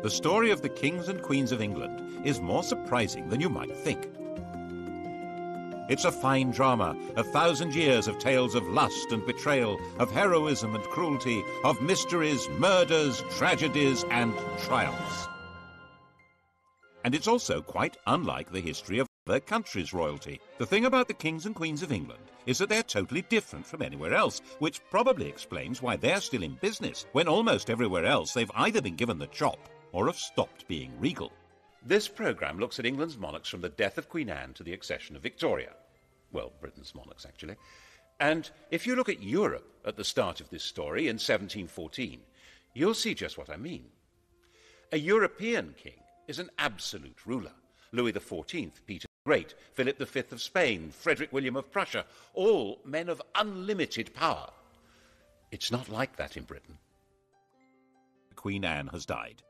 The story of the kings and queens of England is more surprising than you might think. It's a fine drama, 1,000 years of tales of lust and betrayal, of heroism and cruelty, of mysteries, murders, tragedies, and triumphs. And it's also quite unlike the history of other countries' royalty. The thing about the kings and queens of England is that they're totally different from anywhere else, which probably explains why they're still in business, when almost everywhere else they've either been given the chop or have stopped being regal. This programme looks at England's monarchs from the death of Queen Anne to the accession of Victoria. Well, Britain's monarchs, actually. And if you look at Europe at the start of this story in 1714, you'll see just what I mean. A European king is an absolute ruler. Louis XIV, Peter the Great, Philip V of Spain, Frederick William of Prussia, all men of unlimited power. It's not like that in Britain. Queen Anne has died.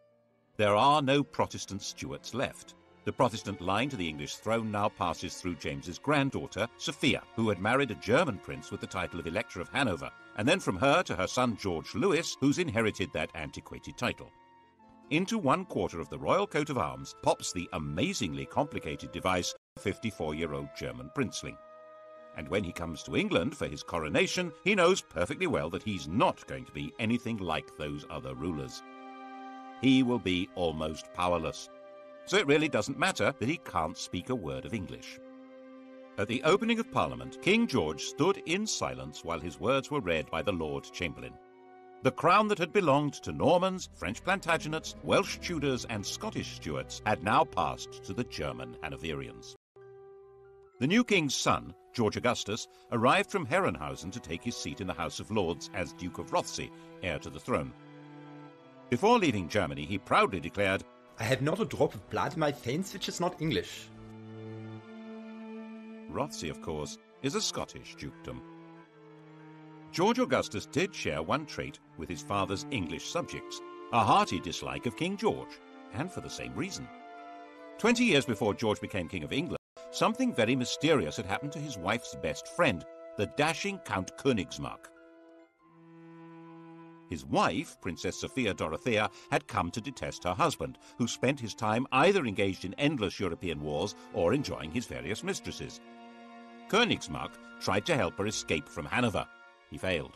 There are no Protestant Stuarts left. The Protestant line to the English throne now passes through James's granddaughter, Sophia, who had married a German prince with the title of Elector of Hanover, and then from her to her son George Louis, who's inherited that antiquated title. Into one quarter of the royal coat of arms pops the amazingly complicated device of a 54-year-old German princeling. And when he comes to England for his coronation, he knows perfectly well that he's not going to be anything like those other rulers. He will be almost powerless. So it really doesn't matter that he can't speak a word of English. At the opening of Parliament, King George stood in silence while his words were read by the Lord Chamberlain. The crown that had belonged to Normans, French Plantagenets, Welsh Tudors and Scottish Stuarts had now passed to the German Hanoverians. The new king's son, George Augustus, arrived from Herrenhausen to take his seat in the House of Lords as Duke of Rothesay, heir to the throne. Before leaving Germany, he proudly declared, "I have not a drop of blood in my veins which is not English." Rothesay, of course, is a Scottish dukedom. George Augustus did share one trait with his father's English subjects, a hearty dislike of King George, and for the same reason. 20 years before George became King of England, something very mysterious had happened to his wife's best friend, the dashing Count Königsmarck. His wife, Princess Sophia Dorothea, had come to detest her husband, who spent his time either engaged in endless European wars or enjoying his various mistresses. Königsmarck tried to help her escape from Hanover. He failed.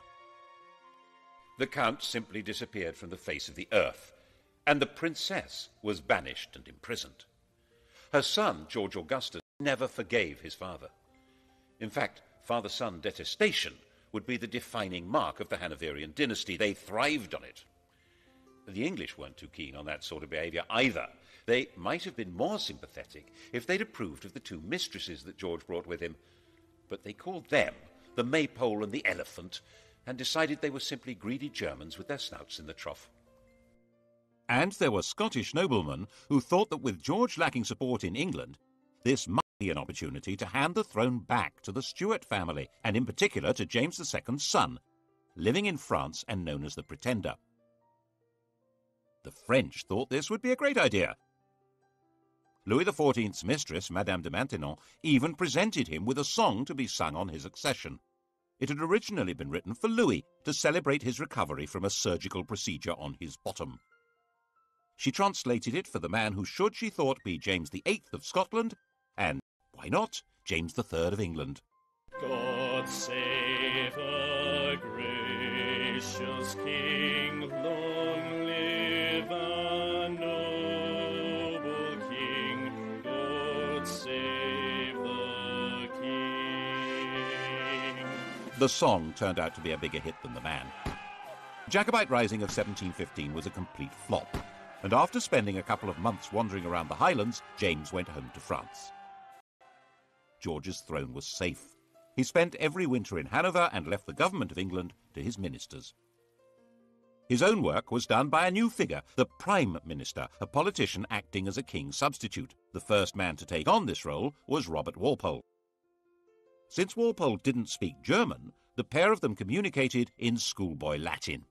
The Count simply disappeared from the face of the earth, and the princess was banished and imprisoned. Her son, George Augustus, never forgave his father. In fact, father-son detestation would be the defining mark of the Hanoverian dynasty. They thrived on it. The English weren't too keen on that sort of behaviour either. They might have been more sympathetic if they'd approved of the two mistresses that George brought with him, but they called them the Maypole and the Elephant and decided they were simply greedy Germans with their snouts in the trough. And there were Scottish noblemen who thought that with George lacking support in England, this might be an opportunity to hand the throne back to the Stuart family, and in particular to James II's son, living in France and known as the Pretender. The French thought this would be a great idea. Louis XIV's mistress, Madame de Maintenon, even presented him with a song to be sung on his accession. It had originally been written for Louis to celebrate his recovery from a surgical procedure on his bottom. She translated it for the man who should, she thought, be James VIII of Scotland, and, why not, James III of England. God save a gracious King, long live a noble King, God save the King. The song turned out to be a bigger hit than the man. The Jacobite Rising of 1715 was a complete flop, and after spending a couple of months wandering around the Highlands, James went home to France. George's throne was safe. He spent every winter in Hanover and left the government of England to his ministers. His own work was done by a new figure, the Prime Minister, a politician acting as a king's substitute. The first man to take on this role was Robert Walpole. Since Walpole didn't speak German, the pair of them communicated in schoolboy Latin.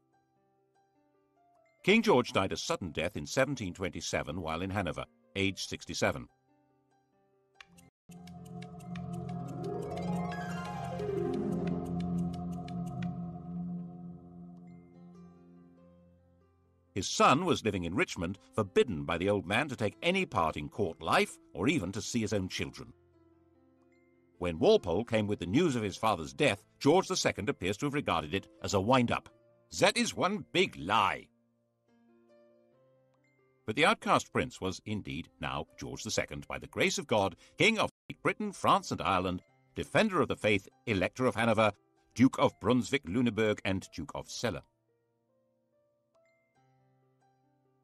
King George died a sudden death in 1727 while in Hanover, aged 67. His son was living in Richmond, forbidden by the old man to take any part in court life or even to see his own children. When Walpole came with the news of his father's death, George II appears to have regarded it as a wind-up. "That is one big lie." But the outcast prince was indeed now George II, by the grace of God, King of Great Britain, France and Ireland, Defender of the Faith, Elector of Hanover, Duke of Brunswick-Lüneburg and Duke of Celle.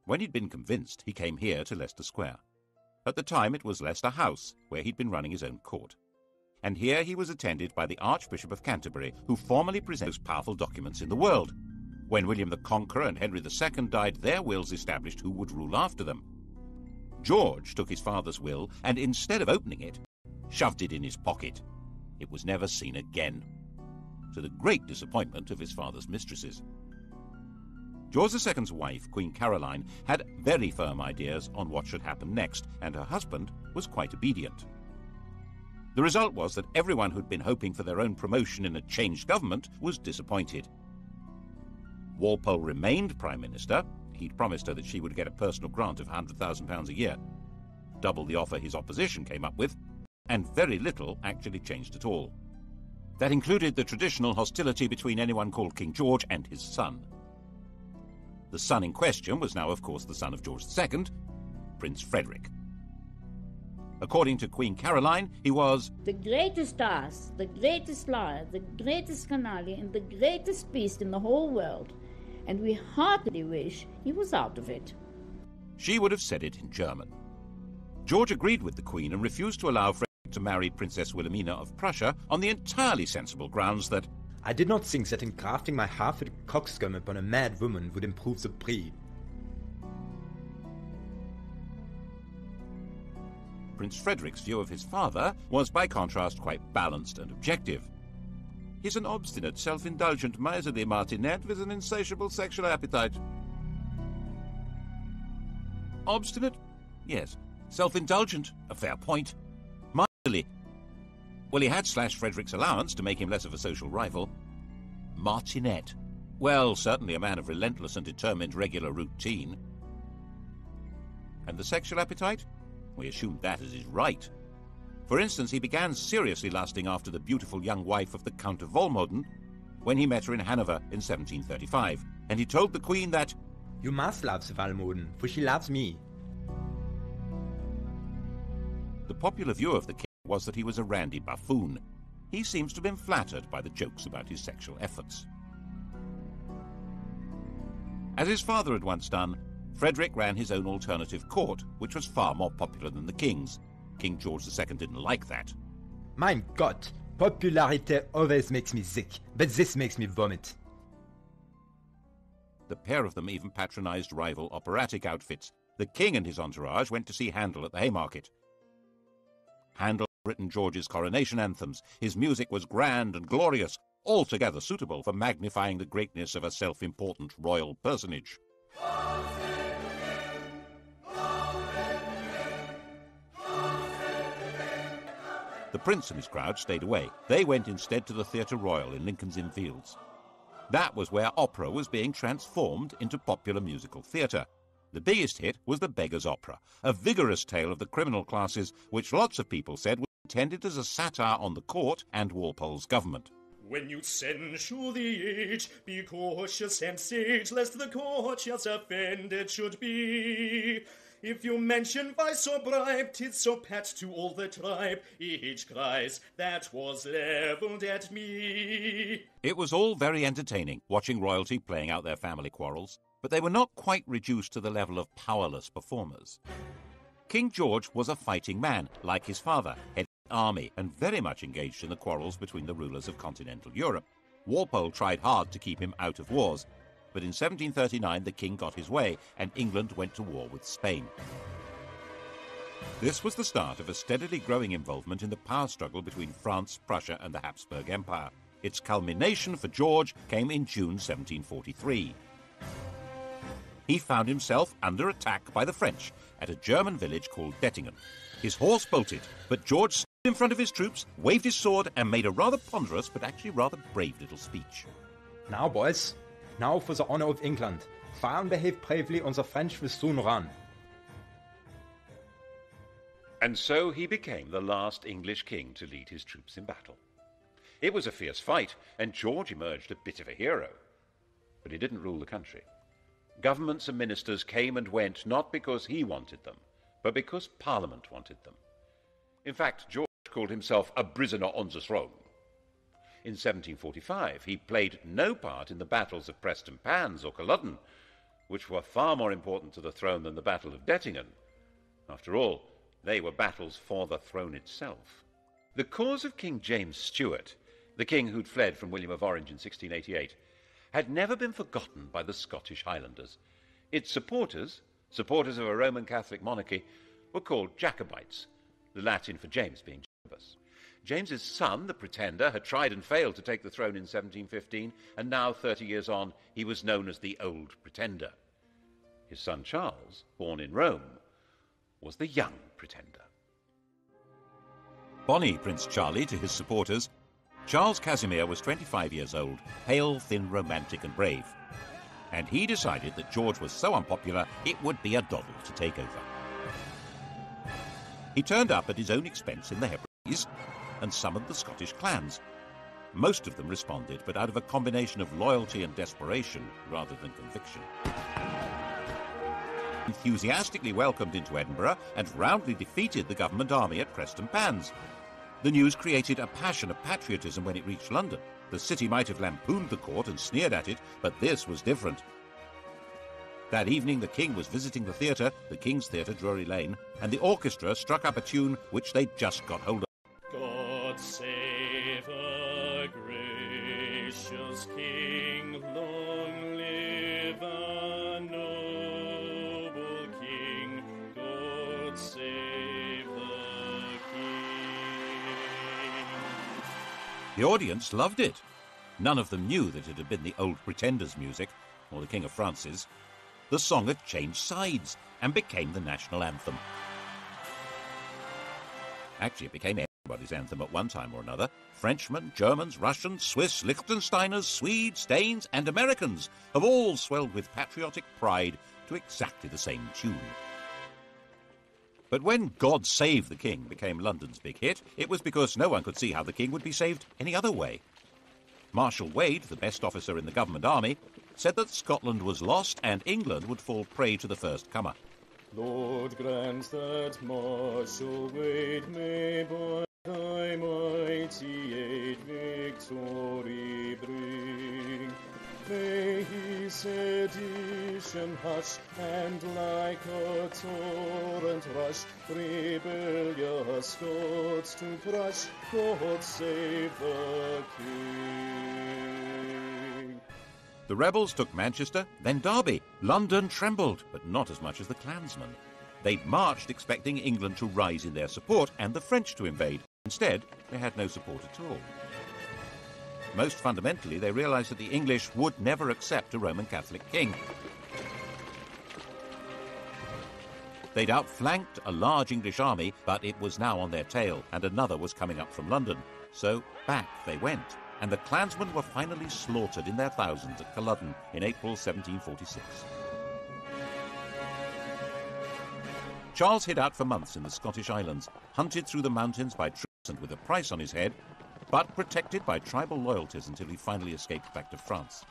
When he'd been convinced, he came here to Leicester Square. At the time it was Leicester House, where he'd been running his own court. And here he was attended by the Archbishop of Canterbury, who formally presented the most powerful documents in the world. When William the Conqueror and Henry II died, their wills established who would rule after them. George took his father's will and, instead of opening it, shoved it in his pocket. It was never seen again, to the great disappointment of his father's mistresses. George II's wife, Queen Caroline, had very firm ideas on what should happen next, and her husband was quite obedient. The result was that everyone who'd been hoping for their own promotion in a changed government was disappointed. Walpole remained Prime Minister. He'd promised her that she would get a personal grant of £100,000 a year, double the offer his opposition came up with, and very little actually changed at all. That included the traditional hostility between anyone called King George and his son. The son in question was now, of course, the son of George II, Prince Frederick. According to Queen Caroline, he was the greatest ass, the greatest liar, the greatest canaille, and the greatest beast in the whole world, and we heartily wish he was out of it. She would have said it in German. George agreed with the Queen and refused to allow Frederick to marry Princess Wilhelmina of Prussia on the entirely sensible grounds that I did not think that engrafting my half-witted coxcomb upon a mad woman would improve the breed. Prince Frederick's view of his father was, by contrast, quite balanced and objective. He's an obstinate, self-indulgent, miserly martinet with an insatiable sexual appetite. Obstinate? Yes. Self-indulgent? A fair point. Miserly? Well, he had slashed Frederick's allowance to make him less of a social rival. Martinet? Well, certainly a man of relentless and determined regular routine. And the sexual appetite? We assumed that as his right. For instance, he began seriously lusting after the beautiful young wife of the Count of Walmoden when he met her in Hanover in 1735, and he told the Queen that You must love the Walmoden, for she loves me. The popular view of the king was that he was a randy buffoon. He seems to have been flattered by the jokes about his sexual efforts. As his father had once done, Frederick ran his own alternative court, which was far more popular than the king's. King George II didn't like that. Mein Gott, popularity always makes me sick, but this makes me vomit. The pair of them even patronized rival operatic outfits. The king and his entourage went to see Handel at the Haymarket. Handel had written George's coronation anthems. His music was grand and glorious, altogether suitable for magnifying the greatness of a self-important royal personage. The prince and his crowd stayed away. They went instead to the Theatre Royal in Lincoln's Inn Fields. That was where opera was being transformed into popular musical theatre. The biggest hit was The Beggar's Opera, a vigorous tale of the criminal classes, which lots of people said was intended as a satire on the court and Walpole's government. When you censure the age, be cautious and sage, lest the courtiers offended should be. If you mention vice or bribe, 'tis so pat to all the tribe. Each cries, that was levelled at me. It was all very entertaining, watching royalty playing out their family quarrels, but they were not quite reduced to the level of powerless performers. King George was a fighting man, like his father, head of the army, and very much engaged in the quarrels between the rulers of continental Europe. Walpole tried hard to keep him out of wars, but in 1739 the king got his way, and England went to war with Spain. This was the start of a steadily growing involvement in the power struggle between France, Prussia, and the Habsburg Empire. Its culmination for George came in June 1743. He found himself under attack by the French at a German village called Dettingen. His horse bolted, but George stood in front of his troops, waved his sword, and made a rather ponderous but actually rather brave little speech. Now, boys, now for the honor of England. Fire and behave bravely, and the French will soon run. And so he became the last English king to lead his troops in battle. It was a fierce fight, and George emerged a bit of a hero. But he didn't rule the country. Governments and ministers came and went not because he wanted them, but because Parliament wanted them. In fact, George called himself a prisoner on the throne. In 1745, he played no part in the battles of Prestonpans or Culloden, which were far more important to the throne than the Battle of Dettingen. After all, they were battles for the throne itself. The cause of King James Stuart, the king who'd fled from William of Orange in 1688, had never been forgotten by the Scottish Highlanders. Its supporters of a Roman Catholic monarchy, were called Jacobites, the Latin for James being Jacobus. James's son, the Pretender, had tried and failed to take the throne in 1715, and now, 30 years on, he was known as the Old Pretender. His son Charles, born in Rome, was the Young Pretender. Bonnie Prince Charlie to his supporters, Charles Casimir was 25 years old, pale, thin, romantic and brave. And he decided that George was so unpopular it would be a doddle to take over. He turned up at his own expense in the Hebrides and summoned the Scottish clans. Most of them responded, but out of a combination of loyalty and desperation rather than conviction. Enthusiastically welcomed into Edinburgh and roundly defeated the government army at Prestonpans. The news created a passion of patriotism when it reached London. The city might have lampooned the court and sneered at it, but this was different. That evening the king was visiting the theatre, the King's Theatre, Drury Lane, and the orchestra struck up a tune which they'd just got hold of. God save a gracious king, long live a noble king, God save the king. The audience loved it. None of them knew that it had been the Old Pretender's music, or the King of France's. The song had changed sides and became the national anthem. Actually, it became everybody's anthem at one time or another. Frenchmen, Germans, Russians, Swiss, Liechtensteiners, Swedes, Danes and Americans have all swelled with patriotic pride to exactly the same tune. But when God Save the King became London's big hit, it was because no one could see how the king would be saved any other way. Marshal Wade, the best officer in the government army, said that Scotland was lost and England would fall prey to the first comer. Lord, grant that Marshal Wade may by thy mighty aid victory bring. May his sedition hush, and like a torrent rush, rebellious Scots to crush. God save the King. The rebels took Manchester, then Derby. London trembled, but not as much as the clansmen. They'd marched expecting England to rise in their support and the French to invade. Instead, they had no support at all. Most fundamentally, they realized that the English would never accept a Roman Catholic king. They'd outflanked a large English army, but it was now on their tail, and another was coming up from London. So back they went, and the clansmen were finally slaughtered in their thousands at Culloden in April 1746. Charles hid out for months in the Scottish Islands, hunted through the mountains by troops and with a price on his head, but protected by tribal loyalties until he finally escaped back to France.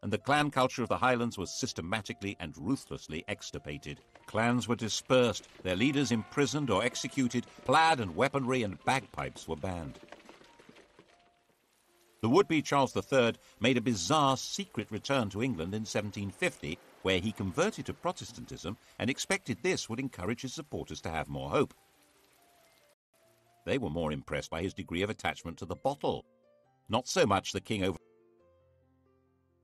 And the clan culture of the Highlands was systematically and ruthlessly extirpated. Clans were dispersed, their leaders imprisoned or executed, plaid and weaponry and bagpipes were banned. The would-be Charles III made a bizarre secret return to England in 1750, where he converted to Protestantism and expected this would encourage his supporters to have more hope. They were more impressed by his degree of attachment to the bottle, not so much the king over.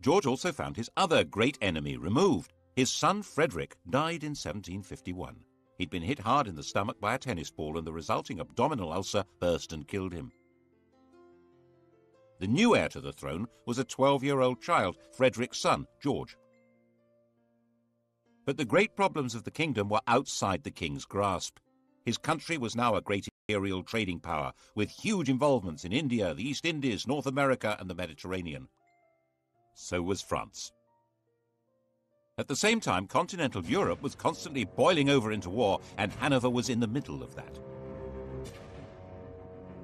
George also found his other great enemy removed. His son Frederick died in 1751. He'd been hit hard in the stomach by a tennis ball, and the resulting abdominal ulcer burst and killed him. The new heir to the throne was a 12-year-old child, Frederick's son, George. But the great problems of the kingdom were outside the king's grasp. His country was now a great imperial trading power, with huge involvements in India, the East Indies, North America, and the Mediterranean. So was France. At the same time, continental Europe was constantly boiling over into war, and Hanover was in the middle of that.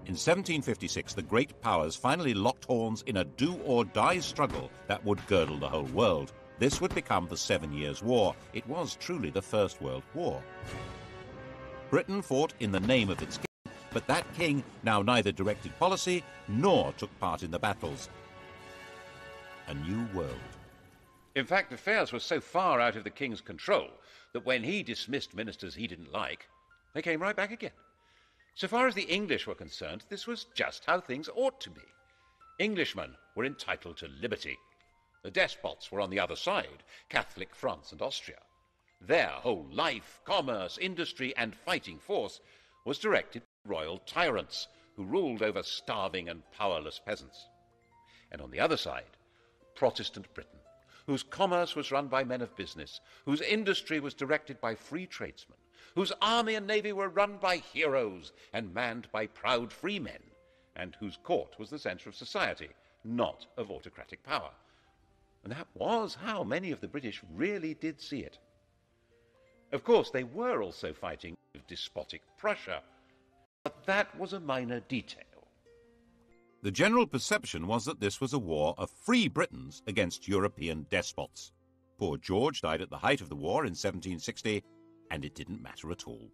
In 1756, the great powers finally locked horns in a do-or-die struggle that would girdle the whole world. This would become the 7 Years' War. It was truly the First World War. Britain fought in the name of its king, but that king now neither directed policy nor took part in the battles. A new world. In fact, affairs were so far out of the king's control that when he dismissed ministers he didn't like, they came right back again. So far as the English were concerned, this was just how things ought to be. Englishmen were entitled to liberty. The despots were on the other side, Catholic France and Austria. Their whole life, commerce, industry, and fighting force was directed by royal tyrants who ruled over starving and powerless peasants. And on the other side, Protestant Britain, whose commerce was run by men of business, whose industry was directed by free tradesmen, whose army and navy were run by heroes and manned by proud free men, and whose court was the centre of society, not of autocratic power. And that was how many of the British really did see it. Of course, they were also fighting with despotic Prussia, but that was a minor detail. The general perception was that this was a war of free Britons against European despots. Poor George died at the height of the war in 1760, and it didn't matter at all.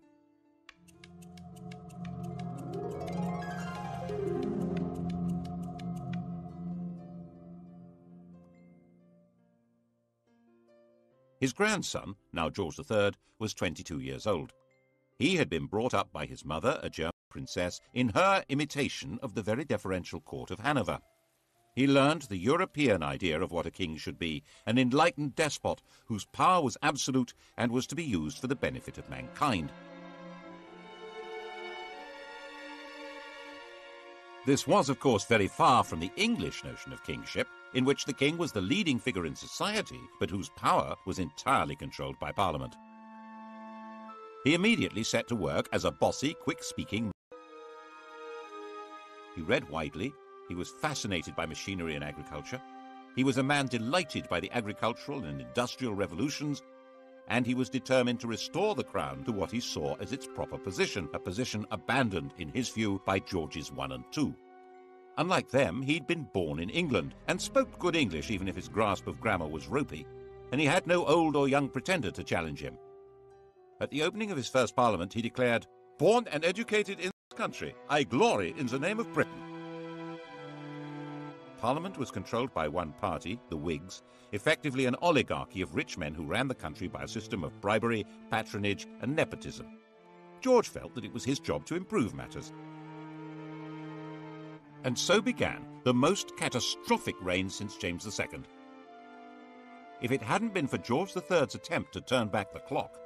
His grandson, now George III, was 22 years old. He had been brought up by his mother, a German princess, in her imitation of the very deferential court of Hanover. He learned the European idea of what a king should be, an enlightened despot whose power was absolute and was to be used for the benefit of mankind. This was, of course, very far from the English notion of kingship, in which the king was the leading figure in society, but whose power was entirely controlled by Parliament. He immediately set to work as a bossy, quick-speaking man. He read widely. He was fascinated by machinery and agriculture. He was a man delighted by the agricultural and industrial revolutions, and he was determined to restore the crown to what he saw as its proper position, a position abandoned, in his view, by Georges I and II. Unlike them, he'd been born in England and spoke good English, even if his grasp of grammar was ropey, and he had no old or young pretender to challenge him. At the opening of his first parliament, he declared, "Born and educated in this country, I glory in the name of Britain." Parliament was controlled by one party, the Whigs, effectively an oligarchy of rich men who ran the country by a system of bribery, patronage, and nepotism. George felt that it was his job to improve matters. And so began the most catastrophic reign since James II. If it hadn't been for George III's attempt to turn back the clock,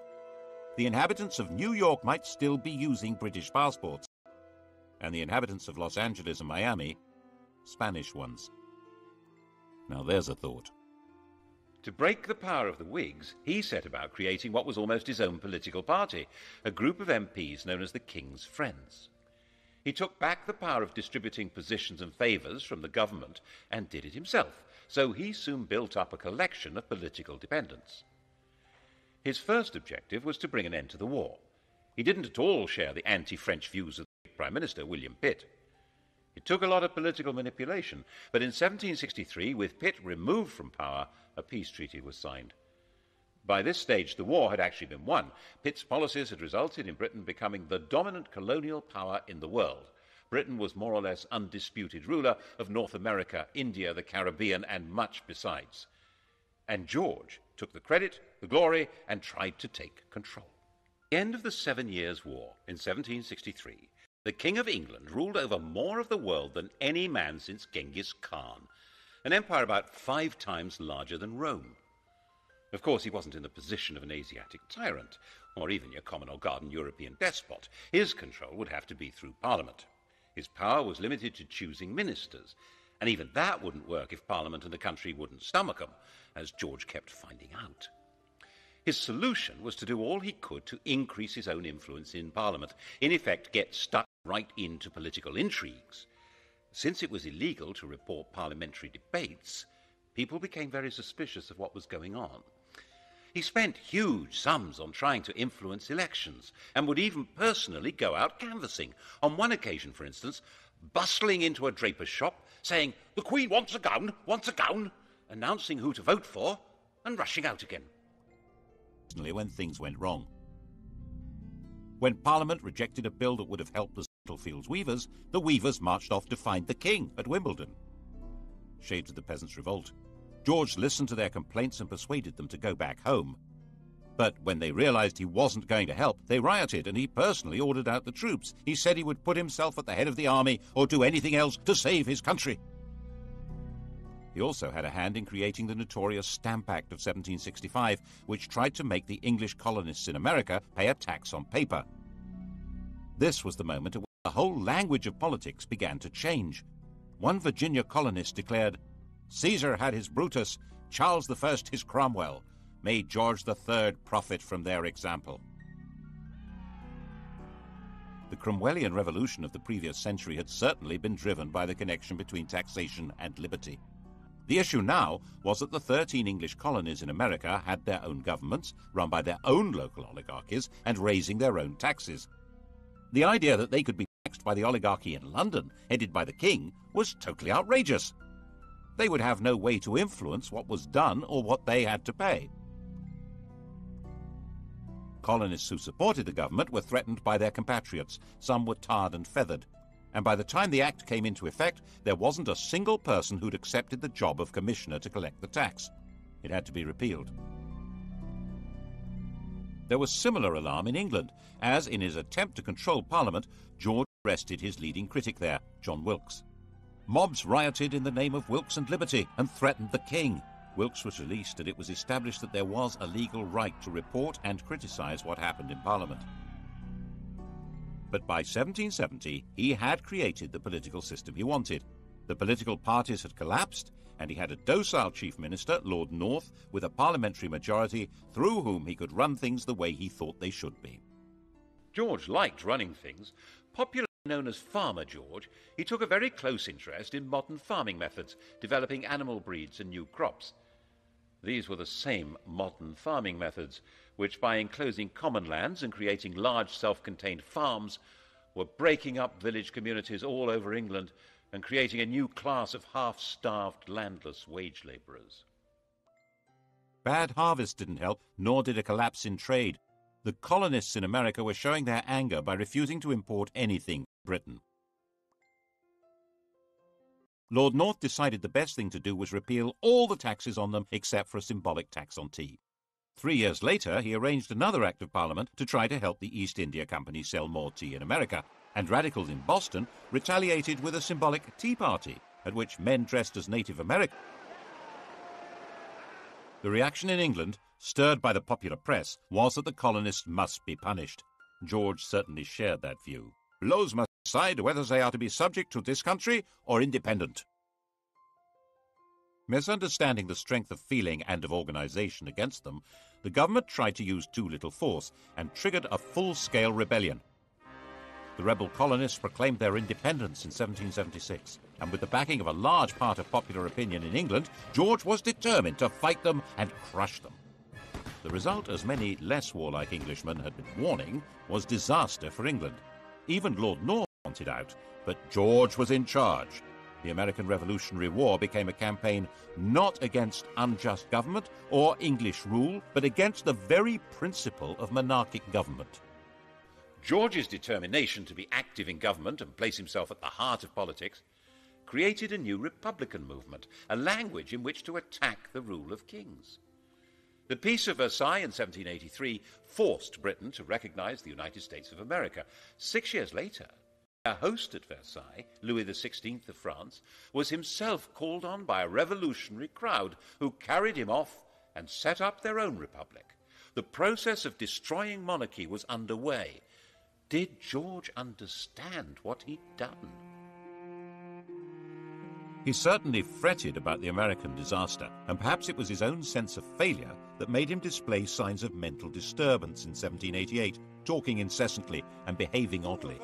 the inhabitants of New York might still be using British passports, and the inhabitants of Los Angeles and Miami, Spanish ones. Now there's a thought. To break the power of the Whigs, he set about creating what was almost his own political party, a group of MPs known as the King's Friends. He took back the power of distributing positions and favours from the government and did it himself, so he soon built up a collection of political dependents. His first objective was to bring an end to the war. He didn't at all share the anti-French views of the Prime Minister, William Pitt. It took a lot of political manipulation, but in 1763, with Pitt removed from power, a peace treaty was signed. By this stage, the war had actually been won. Pitt's policies had resulted in Britain becoming the dominant colonial power in the world. Britain was more or less undisputed ruler of North America, India, the Caribbean, and much besides. And George took the credit, the glory, and tried to take control. At the end of the 7 Years' War, in 1763, the King of England ruled over more of the world than any man since Genghis Khan, an empire about 5 times larger than Rome. Of course, he wasn't in the position of an Asiatic tyrant, or even your common or garden European despot. His control would have to be through Parliament. His power was limited to choosing ministers, and even that wouldn't work if Parliament and the country wouldn't stomach them, as George kept finding out. His solution was to do all he could to increase his own influence in Parliament, in effect get stuck right into political intrigues. Since it was illegal to report parliamentary debates, people became very suspicious of what was going on. He spent huge sums on trying to influence elections and would even personally go out canvassing. On one occasion, for instance, bustling into a draper's shop, saying, "The Queen wants a gown," announcing who to vote for, and rushing out again. When things went wrong. When Parliament rejected a bill that would have helped the Spitalfields weavers, the weavers marched off to find the king at Wimbledon. Shades of the Peasants' Revolt. George listened to their complaints and persuaded them to go back home. But when they realized he wasn't going to help, they rioted, and he personally ordered out the troops. He said he would put himself at the head of the army or do anything else to save his country. He also had a hand in creating the notorious Stamp Act of 1765, which tried to make the English colonists in America pay a tax on paper. This was the moment at which the whole language of politics began to change. One Virginia colonist declared, "Caesar had his Brutus, Charles I his Cromwell. May George III profit from their example." The Cromwellian revolution of the previous century had certainly been driven by the connection between taxation and liberty. The issue now was that the 13 English colonies in America had their own governments, run by their own local oligarchies, and raising their own taxes. The idea that they could be taxed by the oligarchy in London, headed by the king, was totally outrageous. They would have no way to influence what was done or what they had to pay. Colonists who supported the government were threatened by their compatriots. Some were tarred and feathered. And by the time the act came into effect, there wasn't a single person who'd accepted the job of commissioner to collect the tax. It had to be repealed. There was similar alarm in England, as in his attempt to control Parliament, George arrested his leading critic there, John Wilkes. Mobs rioted in the name of Wilkes and liberty and threatened the king. Wilkes was released, and it was established that there was a legal right to report and criticise what happened in Parliament. But by 1770, he had created the political system he wanted. The political parties had collapsed, and he had a docile chief minister, Lord North, with a parliamentary majority through whom he could run things the way he thought they should be. George liked running things. Popularly known as Farmer George, he took a very close interest in modern farming methods, developing animal breeds and new crops. These were the same modern farming methods which, by enclosing common lands and creating large self-contained farms, were breaking up village communities all over England and creating a new class of half-starved landless wage labourers. Bad harvests didn't help, nor did a collapse in trade. The colonists in America were showing their anger by refusing to import anything from Britain. Lord North decided the best thing to do was repeal all the taxes on them except for a symbolic tax on tea. 3 years later, he arranged another Act of Parliament to try to help the East India Company sell more tea in America, and radicals in Boston retaliated with a symbolic Tea Party, at which men dressed as Native Americans. The reaction in England, stirred by the popular press, was that the colonists must be punished. George certainly shared that view. Blows must decide whether they are to be subject to this country or independent. Misunderstanding the strength of feeling and of organisation against them, the government tried to use too little force and triggered a full-scale rebellion. The rebel colonists proclaimed their independence in 1776, and with the backing of a large part of popular opinion in England, George was determined to fight them and crush them. The result, as many less warlike Englishmen had been warning, was disaster for England. Even Lord North wanted out, but George was in charge. The American Revolutionary War became a campaign not against unjust government or English rule, but against the very principle of monarchic government. George's determination to be active in government and place himself at the heart of politics created a new republican movement, a language in which to attack the rule of kings. The Peace of Versailles in 1783 forced Britain to recognise the United States of America. 6 years later, our host at Versailles, Louis XVI of France, was himself called on by a revolutionary crowd who carried him off and set up their own republic. The process of destroying monarchy was underway. Did George understand what he'd done? He certainly fretted about the American disaster, and perhaps it was his own sense of failure that made him display signs of mental disturbance in 1788, talking incessantly and behaving oddly.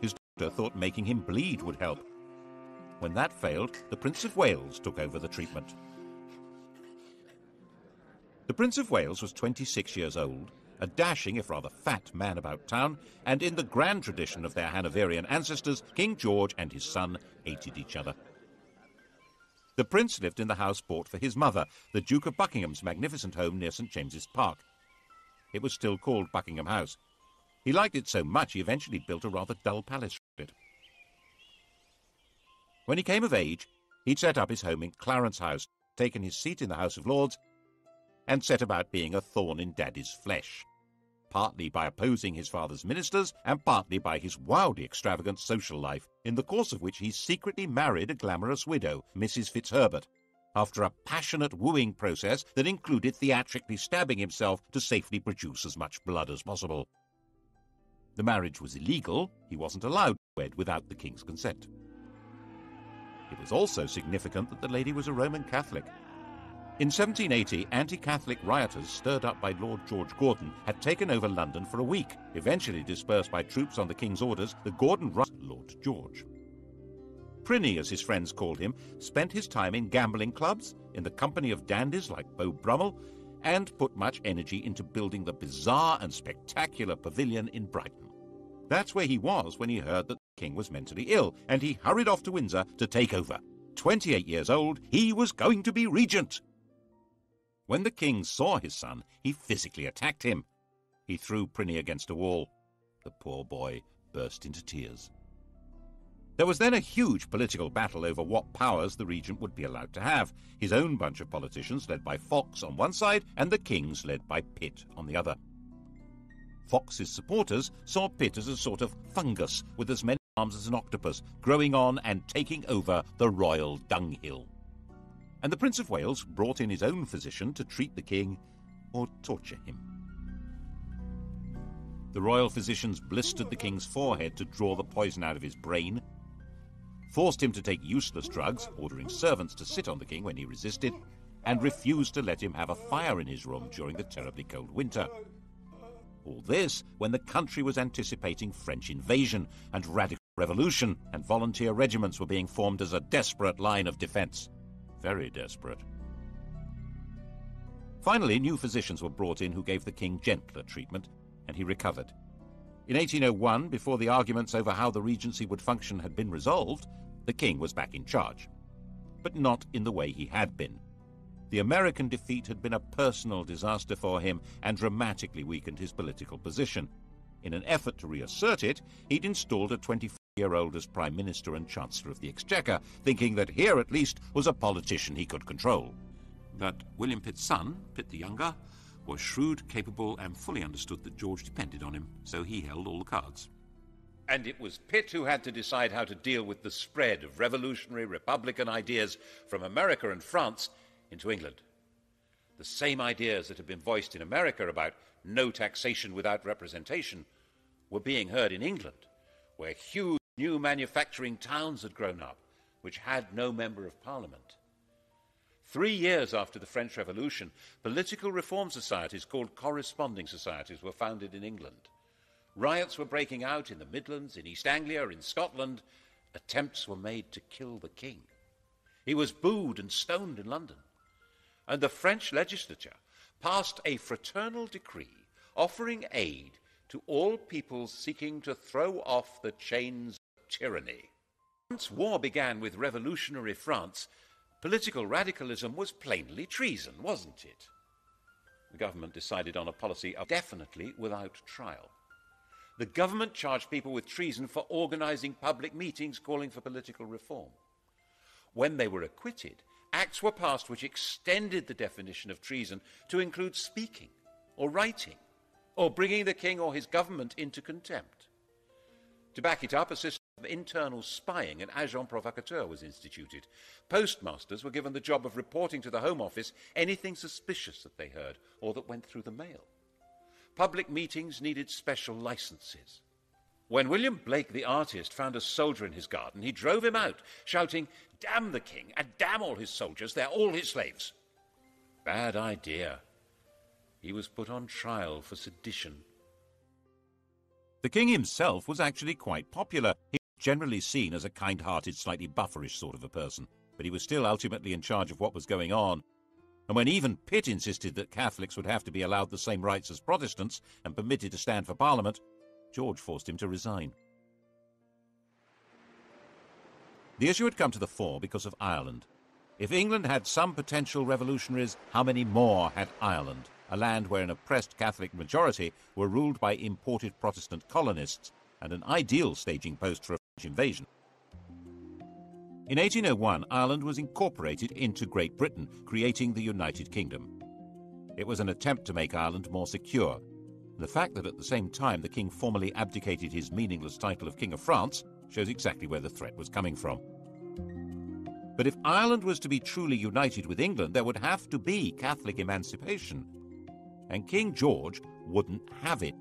His doctor thought making him bleed would help. When that failed, the Prince of Wales took over the treatment. The The Prince of Wales was 26 years old, a dashing, if rather fat, man about town, and in the grand tradition of their Hanoverian ancestors, King George and his son hated each other. The prince lived in the house bought for his mother, the Duke of Buckingham's magnificent home near St James's Park. It was still called Buckingham House. He liked it so much he eventually built a rather dull palace for it. When he came of age, he'd set up his home in Clarence House, taken his seat in the House of Lords, and set about being a thorn in Daddy's flesh, partly by opposing his father's ministers and partly by his wildly extravagant social life, in the course of which he secretly married a glamorous widow, Mrs. Fitzherbert, after a passionate wooing process that included theatrically stabbing himself to safely produce as much blood as possible. The marriage was illegal. He wasn't allowed to wed without the king's consent. It was also significant that the lady was a Roman Catholic. In 1780, anti-Catholic rioters stirred up by Lord George Gordon had taken over London for a week. Eventually dispersed by troops on the king's orders, the Gordon Lord George. Prinny, as his friends called him, spent his time in gambling clubs, in the company of dandies like Beau Brummel, and put much energy into building the bizarre and spectacular pavilion in Brighton. That's where he was when he heard that the king was mentally ill, and he hurried off to Windsor to take over. 28 years old, he was going to be regent. When the king saw his son, he physically attacked him. He threw Prinny against a wall. The poor boy burst into tears. There was then a huge political battle over what powers the regent would be allowed to have. His own bunch of politicians, led by Fox on one side, and the king's, led by Pitt, on the other. Fox's supporters saw Pitt as a sort of fungus with as many arms as an octopus, growing on and taking over the royal dunghill. And the Prince of Wales brought in his own physician to treat the king or torture him. The royal physicians blistered the king's forehead to draw the poison out of his brain, forced him to take useless drugs, ordering servants to sit on the king when he resisted, and refused to let him have a fire in his room during the terribly cold winter. All this when the country was anticipating French invasion and radical revolution, and volunteer regiments were being formed as a desperate line of defence. Very desperate. Finally, new physicians were brought in who gave the king gentler treatment, and he recovered. In 1801, before the arguments over how the regency would function had been resolved, the king was back in charge. But not in the way he had been. The American defeat had been a personal disaster for him and dramatically weakened his political position. In an effort to reassert it, he'd installed a 24-year-old as Prime Minister and Chancellor of the Exchequer, thinking that here at least was a politician he could control. But William Pitt's son, Pitt the Younger, was shrewd, capable, and fully understood that George depended on him, so he held all the cards. And it was Pitt who had to decide how to deal with the spread of revolutionary Republican ideas from America and France into England. The same ideas that had been voiced in America about no taxation without representation were being heard in England, where huge new manufacturing towns had grown up, which had no member of Parliament. 3 years after the French Revolution, political reform societies called corresponding societies were founded in England. Riots were breaking out in the Midlands, in East Anglia, in Scotland. Attempts were made to kill the king. He was booed and stoned in London. And the French legislature passed a fraternal decree offering aid to all peoples seeking to throw off the chains of tyranny. Once war began with revolutionary France, political radicalism was plainly treason, wasn't it? The government decided on a policy of definitely without trial. The government charged people with treason for organising public meetings calling for political reform. When they were acquitted, acts were passed which extended the definition of treason to include speaking or writing or bringing the king or his government into contempt. To back it up, a system of internal spying and agent provocateur was instituted. Postmasters were given the job of reporting to the Home Office anything suspicious that they heard or that went through the mail. Public meetings needed special licenses. When William Blake the artist found a soldier in his garden, he drove him out, shouting, "Damn the king, and damn all his soldiers, they're all his slaves." Bad idea. He was put on trial for sedition. The king himself was actually quite popular. He was generally seen as a kind-hearted, slightly bufferish sort of a person, but he was still ultimately in charge of what was going on. And when even Pitt insisted that Catholics would have to be allowed the same rights as Protestants and permitted to stand for Parliament, George forced him to resign. The issue had come to the fore because of Ireland. If England had some potential revolutionaries, how many more had Ireland, a land where an oppressed Catholic majority were ruled by imported Protestant colonists, and an ideal staging post for a French invasion? In 1801, Ireland was incorporated into Great Britain, creating the United Kingdom. It was an attempt to make Ireland more secure. The fact that at the same time the king formally abdicated his meaningless title of King of France shows exactly where the threat was coming from. But if Ireland was to be truly united with England, there would have to be Catholic emancipation. And King George wouldn't have it.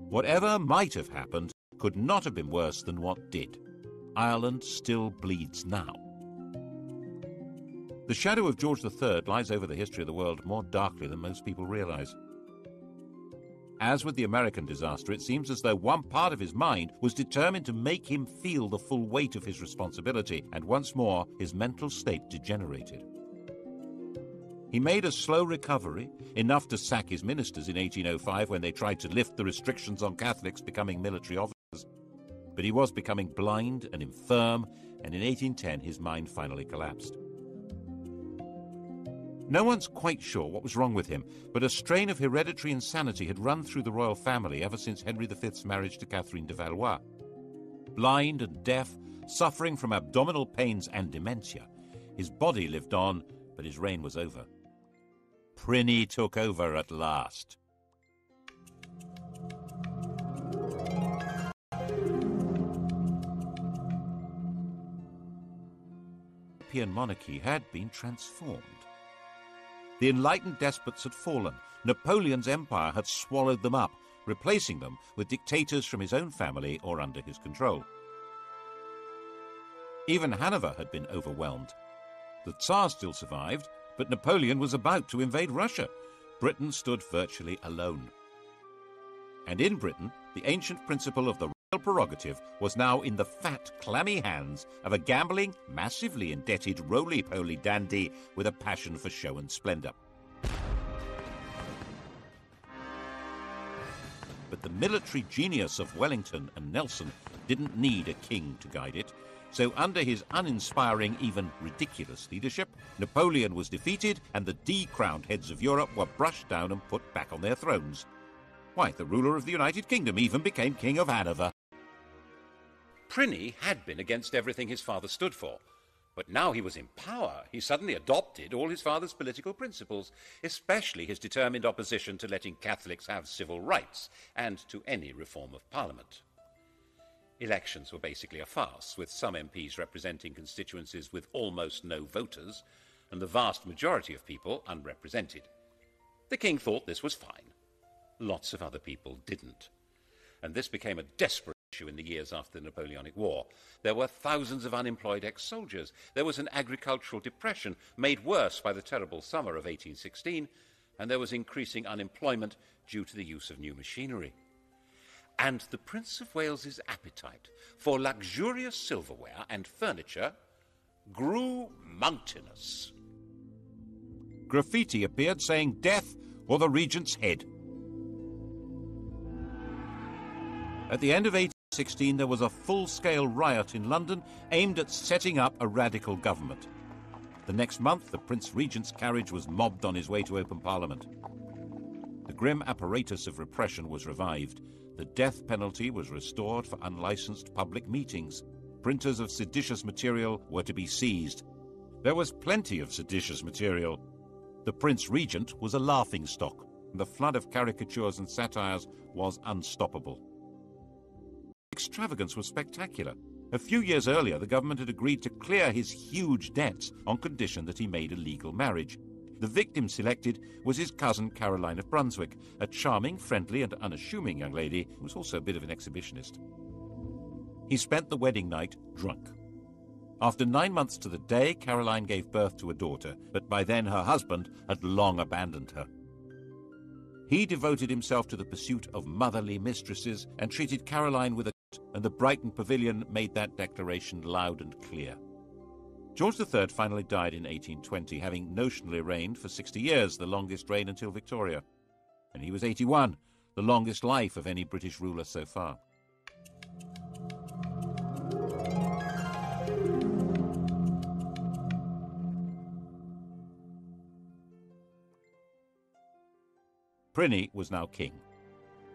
Whatever might have happened could not have been worse than what did. Ireland still bleeds now. The shadow of George III lies over the history of the world more darkly than most people realize. As with the American disaster, it seems as though one part of his mind was determined to make him feel the full weight of his responsibility, and once more his mental state degenerated. He made a slow recovery, enough to sack his ministers in 1805 when they tried to lift the restrictions on Catholics becoming military officers. But he was becoming blind and infirm, and in 1810 his mind finally collapsed. No one's quite sure what was wrong with him, but a strain of hereditary insanity had run through the royal family ever since Henry V's marriage to Catherine de Valois. Blind and deaf, suffering from abdominal pains and dementia, his body lived on, but his reign was over. Prinny took over at last. The European monarchy had been transformed. The enlightened despots had fallen. Napoleon's empire had swallowed them up, replacing them with dictators from his own family or under his control. Even Hanover had been overwhelmed. The Tsar still survived, but Napoleon was about to invade Russia. Britain stood virtually alone. And in Britain, the ancient principle of the royal prerogative was now in the fat, clammy hands of a gambling, massively indebted, roly-poly dandy with a passion for show and splendour. But the military genius of Wellington and Nelson didn't need a king to guide it. So under his uninspiring, even ridiculous leadership, Napoleon was defeated and the decrowned heads of Europe were brushed down and put back on their thrones. Why, the ruler of the United Kingdom even became King of Hanover. Prinny had been against everything his father stood for, but now he was in power. He suddenly adopted all his father's political principles, especially his determined opposition to letting Catholics have civil rights and to any reform of Parliament. Elections were basically a farce, with some MPs representing constituencies with almost no voters, and the vast majority of people unrepresented. The king thought this was fine. Lots of other people didn't. And this became a desperate issue in the years after the Napoleonic War. There were thousands of unemployed ex-soldiers. There was an agricultural depression made worse by the terrible summer of 1816, and there was increasing unemployment due to the use of new machinery. And the Prince of Wales's appetite for luxurious silverware and furniture grew mountainous. Graffiti appeared saying "Death or the Regent's head." At the end of 1816, there was a full-scale riot in London aimed at setting up a radical government. The next month, the Prince Regent's carriage was mobbed on his way to open Parliament. The grim apparatus of repression was revived. The death penalty was restored for unlicensed public meetings. Printers of seditious material were to be seized. There was plenty of seditious material. The Prince Regent was a laughingstock. The flood of caricatures and satires was unstoppable. Extravagance was spectacular. A few years earlier, the government had agreed to clear his huge debts on condition that he made a legal marriage. The victim selected was his cousin Caroline of Brunswick, a charming, friendly and unassuming young lady who was also a bit of an exhibitionist. He spent the wedding night drunk. After 9 months to the day, Caroline gave birth to a daughter, but by then her husband had long abandoned her. He devoted himself to the pursuit of motherly mistresses and treated Caroline with a and the Brighton Pavilion made that declaration loud and clear. George III finally died in 1820, having notionally reigned for 60 years, the longest reign until Victoria. And he was 81, the longest life of any British ruler so far. Pliny was now king.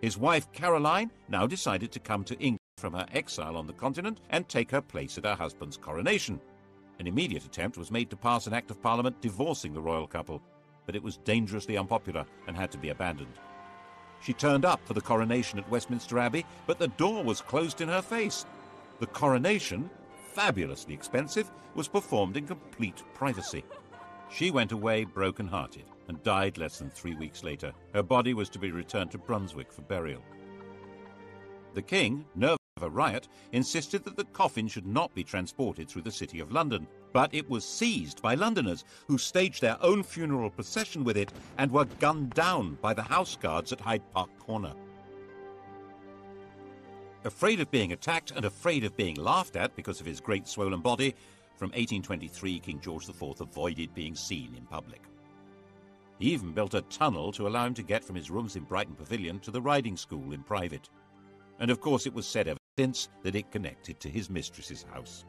His wife Caroline now decided to come to England from her exile on the continent and take her place at her husband's coronation. An immediate attempt was made to pass an Act of Parliament divorcing the royal couple, but it was dangerously unpopular and had to be abandoned. She turned up for the coronation at Westminster Abbey, but the door was closed in her face. The coronation, fabulously expensive, was performed in complete privacy. She went away broken-hearted and died less than 3 weeks later. Her body was to be returned to Brunswick for burial. The king, nervous of a riot, insisted that the coffin should not be transported through the city of London, but it was seized by Londoners, who staged their own funeral procession with it and were gunned down by the house guards at Hyde Park Corner. Afraid of being attacked and afraid of being laughed at because of his great swollen body, from 1823 King George IV avoided being seen in public. He even built a tunnel to allow him to get from his rooms in Brighton Pavilion to the riding school in private. And of course it was said ever since that it connected to his mistress's house.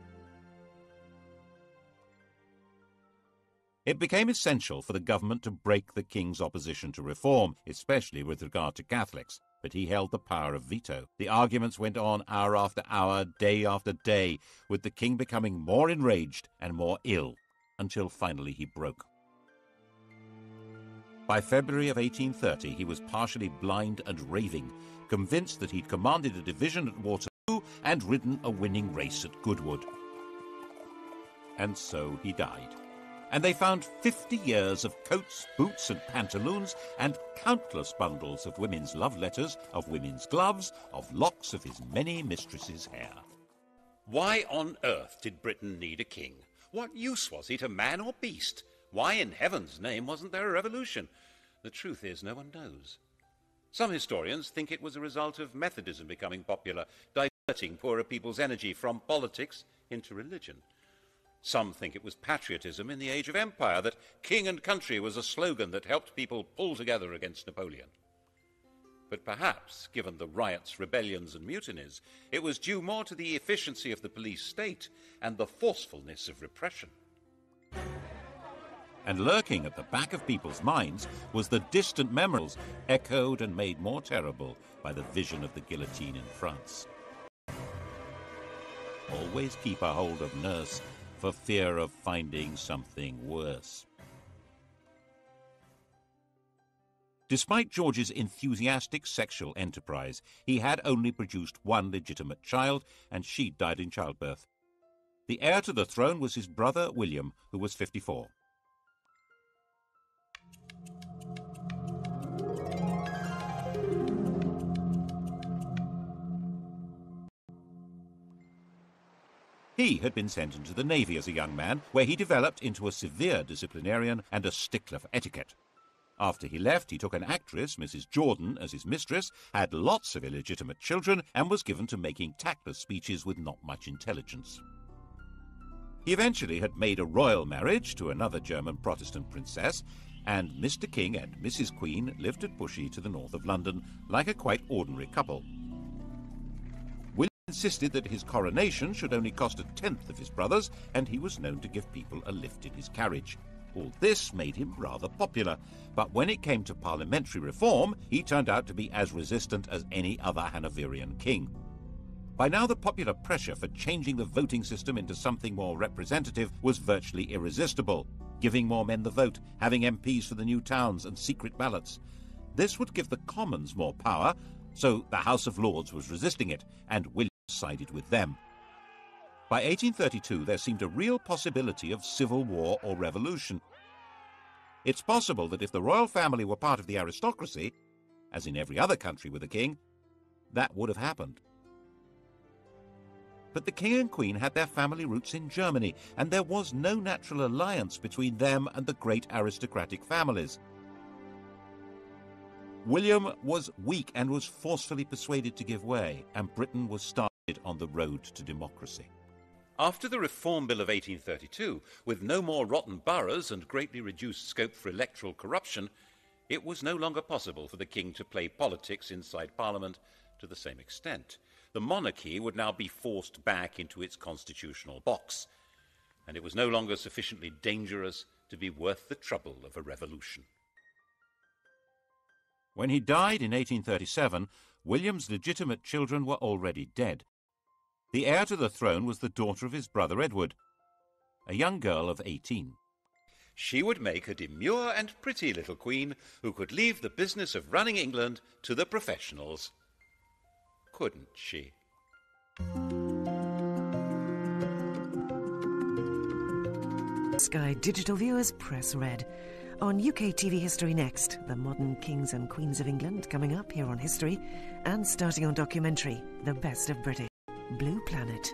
It became essential for the government to break the king's opposition to reform, especially with regard to Catholics, but he held the power of veto. The arguments went on hour after hour, day after day, with the king becoming more enraged and more ill, until finally he broke. By February of 1830, he was partially blind and raving, convinced that he'd commanded a division at Waterloo and ridden a winning race at Goodwood. And so he died. And they found 50 years of coats, boots and pantaloons, and countless bundles of women's love letters, of women's gloves, of locks of his many mistresses' hair. Why on earth did Britain need a king? What use was he to man or beast? Why in heaven's name wasn't there a revolution? The truth is, no one knows. Some historians think it was a result of Methodism becoming popular, diverting poorer people's energy from politics into religion. Some think it was patriotism in the age of empire, that king and country was a slogan that helped people pull together against Napoleon. But perhaps, given the riots, rebellions and mutinies, it was due more to the efficiency of the police state and the forcefulness of repression. And lurking at the back of people's minds was the distant memories, echoed and made more terrible by the vision of the guillotine in France. Always keep a hold of nurse, for fear of finding something worse. Despite George's enthusiastic sexual enterprise, he had only produced one legitimate child, and she died in childbirth. The heir to the throne was his brother William, who was 54. He had been sent into the Navy as a young man, where he developed into a severe disciplinarian and a stickler for etiquette. After he left, he took an actress, Mrs. Jordan, as his mistress, had lots of illegitimate children, and was given to making tactless speeches with not much intelligence. He eventually had made a royal marriage to another German Protestant princess, and Mr. King and Mrs. Queen lived at Bushey to the north of London, like a quite ordinary couple. Insisted that his coronation should only cost a tenth of his brother's, and he was known to give people a lift in his carriage. All this made him rather popular, but when it came to parliamentary reform, he turned out to be as resistant as any other Hanoverian king. By now the popular pressure for changing the voting system into something more representative was virtually irresistible, giving more men the vote, having MPs for the new towns and secret ballots. This would give the Commons more power, so the House of Lords was resisting it, and William sided with them. By 1832, there seemed a real possibility of civil war or revolution. It's possible that if the royal family were part of the aristocracy, as in every other country with a king, that would have happened. But the king and queen had their family roots in Germany, and there was no natural alliance between them and the great aristocratic families. William was weak and was forcefully persuaded to give way, and Britain was started on the road to democracy. After the Reform Bill of 1832, with no more rotten boroughs and greatly reduced scope for electoral corruption, it was no longer possible for the king to play politics inside Parliament to the same extent. The monarchy would now be forced back into its constitutional box, and it was no longer sufficiently dangerous to be worth the trouble of a revolution. When he died in 1837, William's legitimate children were already dead. The heir to the throne was the daughter of his brother Edward, a young girl of 18. She would make a demure and pretty little queen who could leave the business of running England to the professionals. Couldn't she? Sky Digital viewers, press red. On UK TV History next, the modern kings and queens of England coming up here on History, and starting on documentary, The Best of British. Blue Planet.